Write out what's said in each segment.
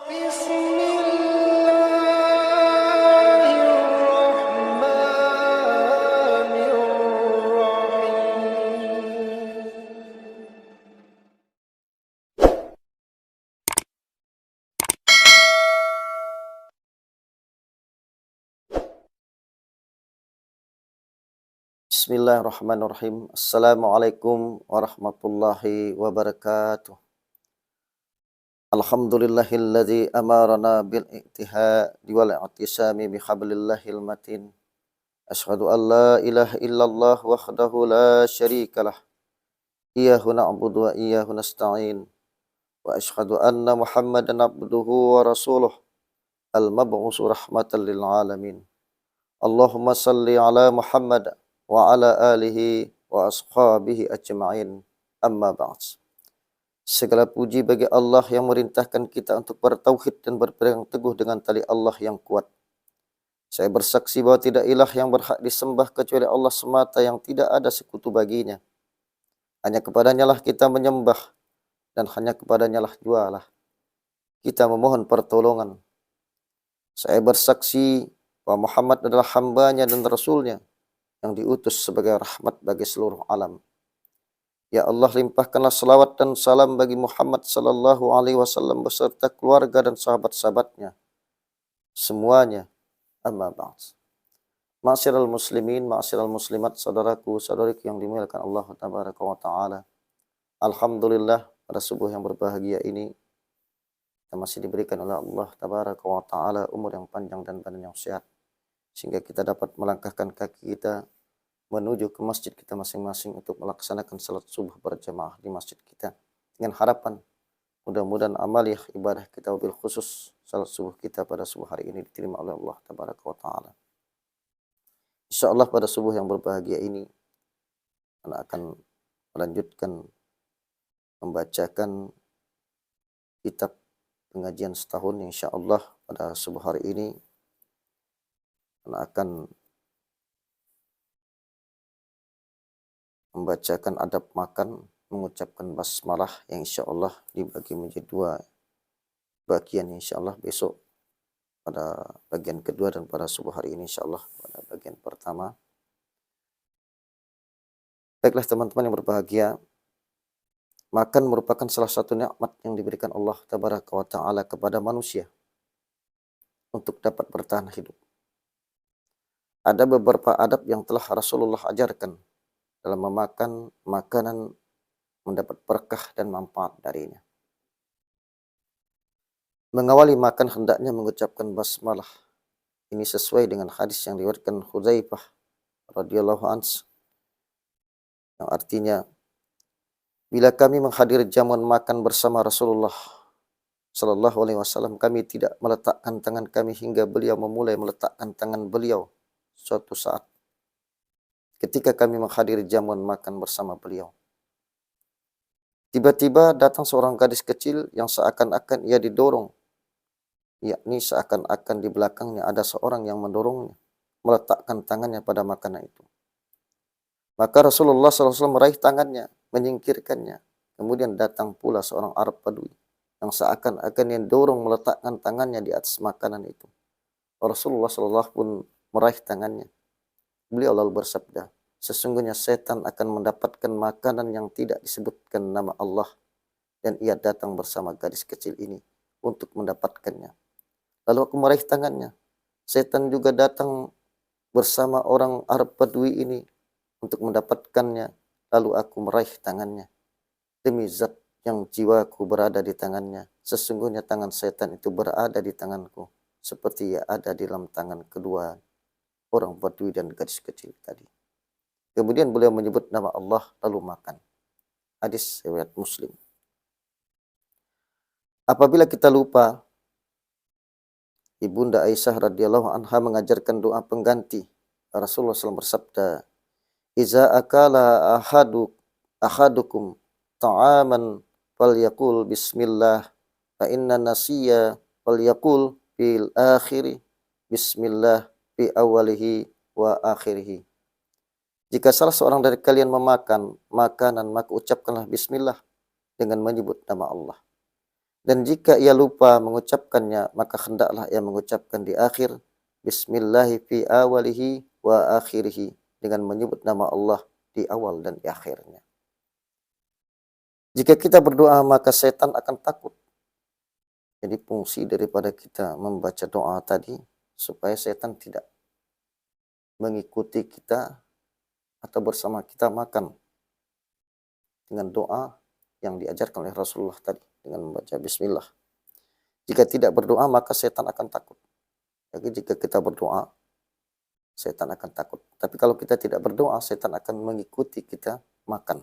Bismillahirrahmanirrahim. Bismillahirrahmanirrahim. Assalamualaikum warahmatullahi wabarakatuh. Alhamdulillahilladzi amarana bil i'tihadi wal i'tisami bihablillahil matin. Asyhadu an la ilaha illallah wahdahu la syarikalah. Iyyahu na'budu wa iyyahu nasta'in. Wa asyhadu anna Muhammadan abduhu wa rasuluh al-mab'usu rahmatan lil alamin. Allahumma salli ala Muhammad wa ala alihi wa ashabihi ajma'in. Amma ba'd. Segala puji bagi Allah yang merintahkan kita untuk bertauhid dan berpegang teguh dengan tali Allah yang kuat. Saya bersaksi bahwa tidak ilah yang berhak disembah kecuali Allah semata yang tidak ada sekutu baginya. Hanya kepadanya lah kita menyembah dan hanya kepadanya lah jualah kita memohon pertolongan. Saya bersaksi bahwa Muhammad adalah hambanya dan rasulnya yang diutus sebagai rahmat bagi seluruh alam. Ya Allah, limpahkanlah salawat dan salam bagi Muhammad sallallahu alaihi wasallam beserta keluarga dan sahabat-sahabatnya semuanya. Amma ba'd. Ma'asyiral muslimin, ma'asyiral muslimat, saudaraku, saudariku yang dimuliakan Allah tabaraka wa taala. Alhamdulillah, pada subuh yang berbahagia ini kita masih diberikan oleh Allah tabaraka wa taala umur yang panjang dan badan yang sehat sehingga kita dapat melangkahkan kaki kita menuju ke masjid kita masing-masing untuk melaksanakan salat subuh berjamaah di masjid kita dengan harapan mudah-mudahan amaliyah ibadah kita wabil khusus salat subuh kita pada subuh hari ini diterima oleh Allah tabaraka wa taala. Insyaallah pada subuh yang berbahagia ini Anda akan melanjutkan membacakan kitab pengajian setahun insyaallah. Pada subuh hari ini Anda akan membacakan adab makan, mengucapkan basmalah yang insyaallah dibagi menjadi dua bagian insyaallah besok pada bagian kedua dan pada subuh hari ini insyaallah pada bagian pertama. Baiklah teman-teman yang berbahagia, makan merupakan salah satu nikmat yang diberikan Allah tabaraka wa taala kepada manusia untuk dapat bertahan hidup. Ada beberapa adab yang telah Rasulullah ajarkan dalam memakan makanan mendapat berkah dan manfaat darinya. Mengawali makan hendaknya mengucapkan basmalah. Ini sesuai dengan hadis yang diriwayatkan Hudzaifah radhiyallahu anhu yang artinya, bila kami menghadiri jamuan makan bersama Rasulullah sallallahu alaihi wasallam, kami tidak meletakkan tangan kami hingga beliau memulai meletakkan tangan beliau suatu saat ketika kami menghadiri jamuan makan bersama beliau. Tiba-tiba datang seorang gadis kecil yang seakan-akan ia didorong, yakni seakan-akan di belakangnya ada seorang yang mendorongnya, meletakkan tangannya pada makanan itu. Maka Rasulullah SAW meraih tangannya, menyingkirkannya. Kemudian datang pula seorang Arab Badui yang seakan-akan yang dorong meletakkan tangannya di atas makanan itu. Rasulullah SAW pun meraih tangannya. Beliau lalu bersabda, sesungguhnya setan akan mendapatkan makanan yang tidak disebutkan nama Allah dan ia datang bersama gadis kecil ini untuk mendapatkannya. Lalu aku meraih tangannya. Setan juga datang bersama orang Arab Badui ini untuk mendapatkannya. Lalu aku meraih tangannya. Demi zat yang jiwaku berada di tangannya, sesungguhnya tangan setan itu berada di tanganku, seperti ia ada di dalam tangan kedua orang Badui dan gadis kecil tadi. Kemudian beliau menyebut nama Allah lalu makan. Hadis riwayat Muslim. Apabila kita lupa, Ibunda Aisyah radhiyallahu anha mengajarkan doa pengganti. Rasulullah SAW bersabda, "Iza akala ahadukum ta'aman falyaqul bismillah, fa inna nasiya falyaqul fil akhiri bismillah fi awalihi wa akhirihi." Jika salah seorang dari kalian memakan makanan, maka ucapkanlah bismillah dengan menyebut nama Allah. Dan jika ia lupa mengucapkannya, maka hendaklah ia mengucapkan di akhir bismillahi fi awalihi wa akhirihi, dengan menyebut nama Allah di awal dan di akhirnya. Jika kita berdoa, maka setan akan takut. Jadi fungsi daripada kita membaca doa tadi supaya setan tidak mengikuti kita atau bersama kita makan dengan doa yang diajarkan oleh Rasulullah tadi dengan membaca bismillah. Jika tidak berdoa, maka setan akan takut. Jadi jika kita berdoa, setan akan takut. Tapi kalau kita tidak berdoa, setan akan mengikuti kita makan.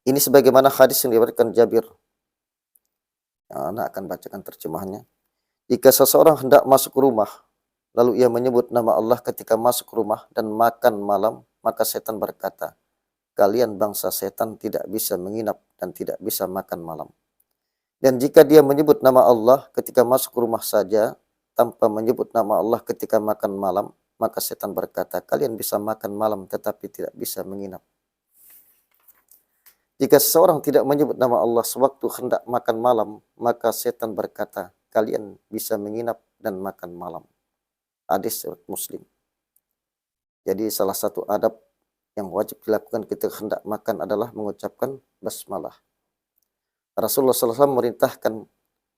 Ini sebagaimana hadis yang diberikan Jabir. Yang Anda akan bacakan terjemahannya. Jika seseorang hendak masuk rumah, lalu ia menyebut nama Allah ketika masuk rumah dan makan malam, maka setan berkata, kalian bangsa setan tidak bisa menginap dan tidak bisa makan malam. Dan jika dia menyebut nama Allah ketika masuk rumah saja, tanpa menyebut nama Allah ketika makan malam, maka setan berkata, kalian bisa makan malam tetapi tidak bisa menginap. Jika seseorang tidak menyebut nama Allah sewaktu hendak makan malam, maka setan berkata, kalian bisa menginap dan makan malam. Hadis riwayat Muslim. Jadi salah satu adab yang wajib dilakukan ketika hendak makan adalah mengucapkan basmalah. Rasulullah SAW memerintahkan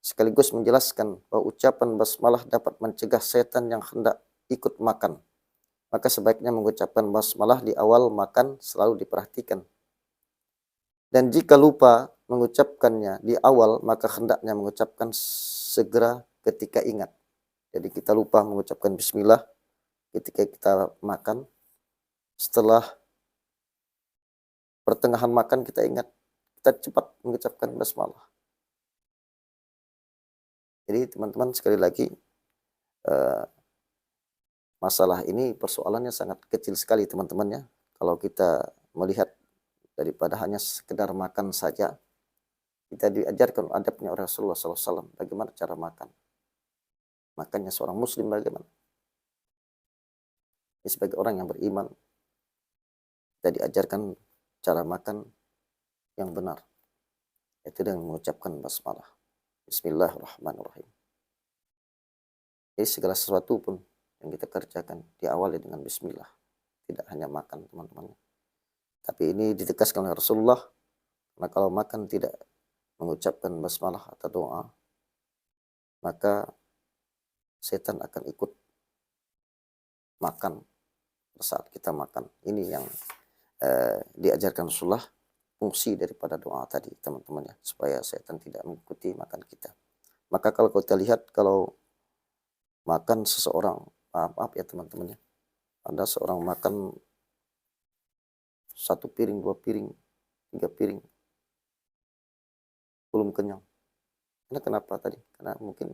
sekaligus menjelaskan bahwa ucapan basmalah dapat mencegah setan yang hendak ikut makan. Maka sebaiknya mengucapkan basmalah di awal makan selalu diperhatikan. Dan jika lupa mengucapkannya di awal, maka hendaknya mengucapkan segera ketika ingat. Jadi kita lupa mengucapkan bismillah ketika kita makan. Setelah pertengahan makan kita ingat, kita cepat mengucapkan basmalah. Jadi teman-teman sekali lagi, masalah ini persoalannya sangat kecil sekali teman-teman ya. Kalau kita melihat daripada hanya sekedar makan saja, kita diajarkan adabnya oleh Rasulullah SAW. Bagaimana cara makan? Makannya seorang muslim bagaimana? Ini sebagai orang yang beriman, kita diajarkan cara makan yang benar, yaitu dengan mengucapkan basmalah. Bismillahirrahmanirrahim. Jadi segala sesuatu pun yang kita kerjakan diawali dengan bismillah. Tidak hanya makan teman-teman. Tapi ini ditegaskan oleh Rasulullah, karena kalau makan tidak mengucapkan basmalah atau doa, maka setan akan ikut makan saat kita makan. Ini yang diajarkan Rasulullah, fungsi daripada doa tadi teman-teman ya, supaya setan tidak mengikuti makan kita. Maka kalau kita lihat, kalau makan seseorang, maaf ya teman-teman ya, ada seorang makan 1 piring, 2 piring, 3 piring, belum kenyang. Karena kenapa tadi? Karena mungkin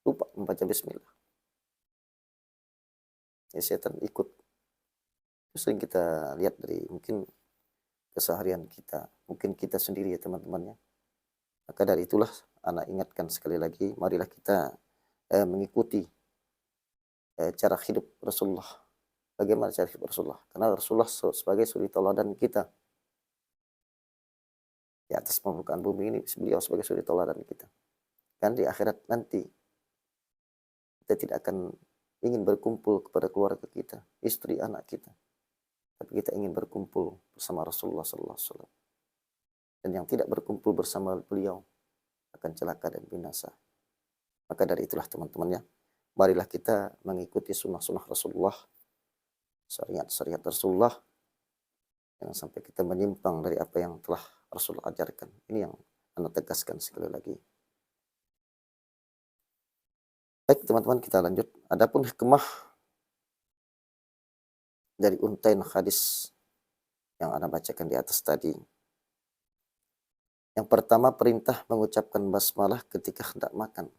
lupa membaca bismillah. Ya, setan ikut. Itu sering kita lihat dari mungkin keseharian kita, mungkin kita sendiri ya teman-teman ya. Maka dari itulah anak ingatkan sekali lagi, marilah kita mengikuti cara hidup Rasulullah. Bagaimana cara hidup Rasulullah? Karena Rasulullah sebagai suri tauladan kita. Di atas permukaan bumi ini, beliau sebagai suri tauladan kita. Kan di akhirat nanti, kita tidak akan ingin berkumpul kepada keluarga kita, istri, anak kita. Tapi kita ingin berkumpul bersama Rasulullah SAW. Dan yang tidak berkumpul bersama beliau akan celaka dan binasa. Maka dari itulah teman-teman ya, marilah kita mengikuti sunnah-sunnah Rasulullah, syariat-syariat Rasulullah, jangan sampai kita menyimpang dari apa yang telah Rasulullah ajarkan. Ini yang Anda tegaskan sekali lagi. Baik teman-teman, kita lanjut. Adapun hikmah dari untain hadis yang Anda bacakan di atas tadi. Yang pertama, perintah mengucapkan basmalah ketika hendak makan.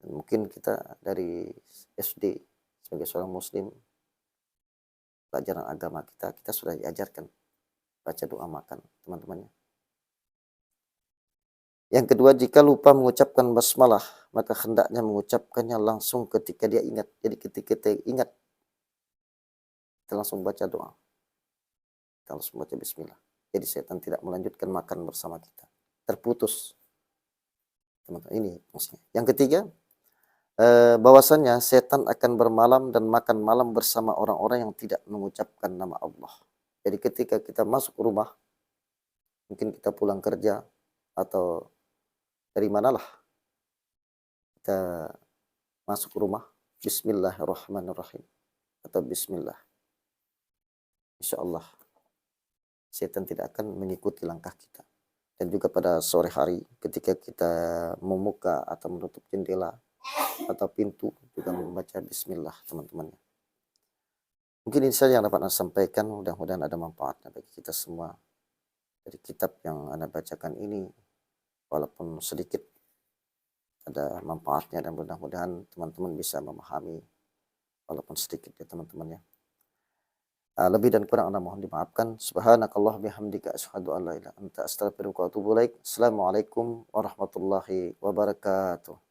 Dan mungkin kita dari SD sebagai seorang muslim, pelajaran agama kita sudah diajarkan baca doa makan teman-temannya. Yang kedua, jika lupa mengucapkan basmalah, maka hendaknya mengucapkannya langsung ketika dia ingat. Jadi ketika kita ingat, kita langsung baca doa. Kita langsung baca bismillah. Jadi setan tidak melanjutkan makan bersama kita. Terputus. Teman-teman, ini maksudnya. Yang ketiga, bahwasannya setan akan bermalam dan makan malam bersama orang-orang yang tidak mengucapkan nama Allah. Jadi ketika kita masuk rumah, mungkin kita pulang kerja atau dari manalah kita masuk rumah, Bismillahirrahmanirrahim atau Bismillah. Insya Allah setan tidak akan mengikuti langkah kita. Dan juga pada sore hari ketika kita membuka atau menutup jendela atau pintu juga membaca Bismillah teman-teman. Mungkin ini saja yang dapat saya sampaikan. Mudah-mudahan ada manfaatnya bagi kita semua. Dari kitab yang Anda bacakan ini, walaupun sedikit, ada manfaatnya dan mudah-mudahan teman-teman bisa memahami walaupun sedikit ya teman-teman ya. Lebih dan kurang Anda mohon dimaafkan. Subhanakallah bihamdika asyhadu an la ilaha illa anta astaghfiruka wa atubu ilaik. Assalamualaikum warahmatullahi wabarakatuh.